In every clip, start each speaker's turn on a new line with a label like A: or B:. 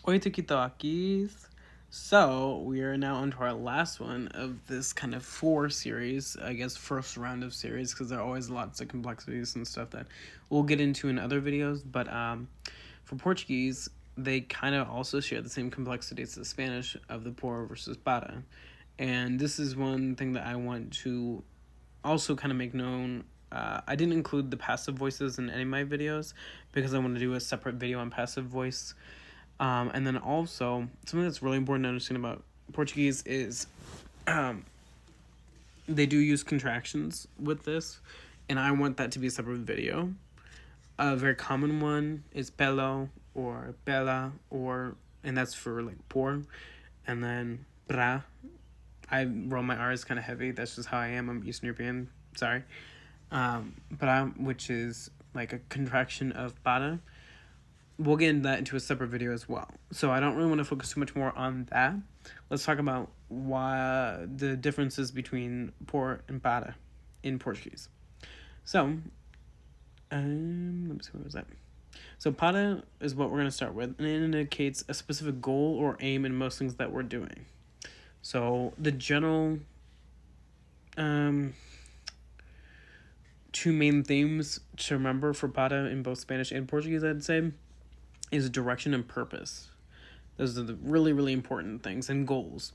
A: Oi, Tiki-Talkies. So, we are now onto our last one of this kind of 4 series, I guess first round of series, because there are always lots of complexities and stuff that we'll get into in other videos. But for Portuguese, they kind of also share the same complexities as Spanish of the por versus para. And this is one thing that I want to also kind of make known. I didn't include the passive voices in any of my videos because I want to do a separate video on passive voice. And then also, something that's really important to understand about Portuguese is they do use contractions with this, and I want that to be a separate video. A very common one is pelo or bella, and that's for like por, and then pra. I roll my R's kind of heavy. That's just how I am. I'm Eastern European. Sorry. Pra, which is like a contraction of para. We'll get into that into a separate video as well. So I don't really want to focus too much more on that. Let's talk about why the differences between por and para in Portuguese. So, let me see, what was that? So para is what we're going to start with, and it indicates a specific goal or aim in most things that we're doing. So the general two main themes to remember for para in both Spanish and Portuguese, I'd say, is direction and purpose. Those are the really, really important things, and goals.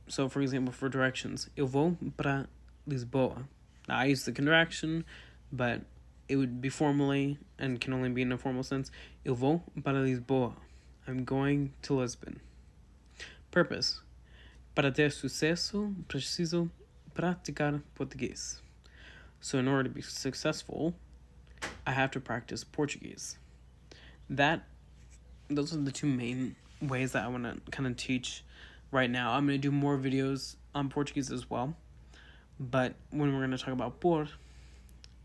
A: So, for example, for directions, eu vou para Lisboa. Now, I use the contraction, but it would be formally, and can only be in a formal sense, eu vou para Lisboa. I'm going to Lisbon. Purpose. Para ter sucesso, preciso praticar português. So, in order to be successful, I have to practice Portuguese. Those are the two main ways that I want to kind of teach right now. I'm going to do more videos on Portuguese as well, but when we're going to talk about por,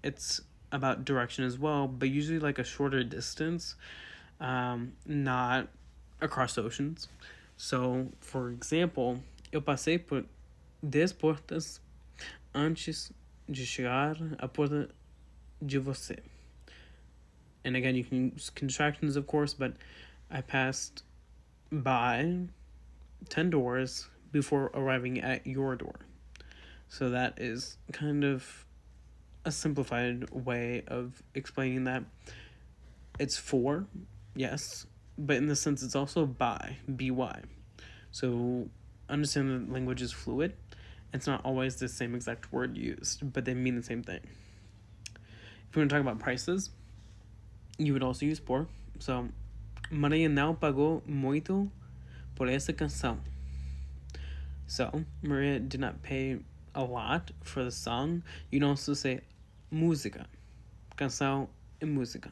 A: it's about direction as well, but usually like a shorter distance, not across oceans. So, for example, eu passei por 10 portas antes de chegar à porta de você. And again, you can use contractions, of course, but I passed by 10 doors before arriving at your door. So that is kind of a simplified way of explaining that. It's for, yes, but in the sense it's also by, by. So understand that language is fluid. It's not always the same exact word used, but they mean the same thing. If we want to talk about prices, you would also use por. So, Maria não pagou muito por essa canção. So, Maria did not pay a lot for the song. You can also say música. Canção e música.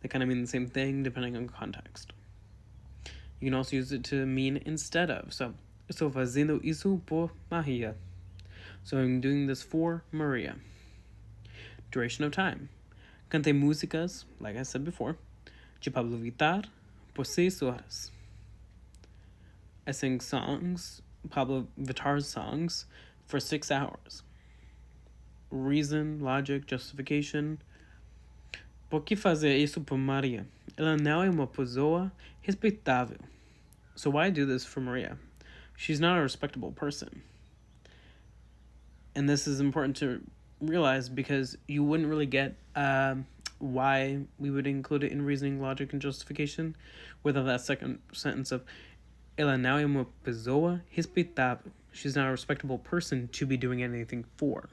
A: They kind of mean the same thing depending on context. You can also use it to mean instead of. So, estou fazendo isso por Maria. So, I'm doing this for Maria. Duration of time. Cantei músicas, like I said before, de Pablo Vittar por 6 horas. I sang songs, Pablo Vittar's songs, for 6 hours. Reason, logic, justification. Por que fazer isso por Maria? Ela não é uma pessoa respeitável. So why do this for Maria? She's not a respectable person. And this is important to realize because you wouldn't really get why we would include it in reasoning, logic, and justification without that second sentence of ela não é uma pessoa respeitável. She's not a respectable person to be doing anything for.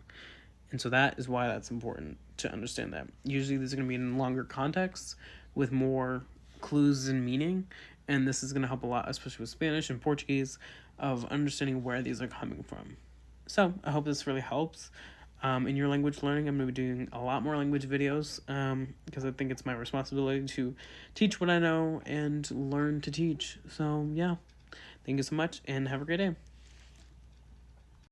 A: And so that is why that's important to understand that. Usually these are going to be in longer contexts with more clues and meaning, and this is going to help a lot, especially with Spanish and Portuguese, of understanding where these are coming from. So I hope this really helps. In your language learning, I'm going to be doing a lot more language videos because I think it's my responsibility to teach what I know and learn to teach. So yeah, thank you so much and have a great day.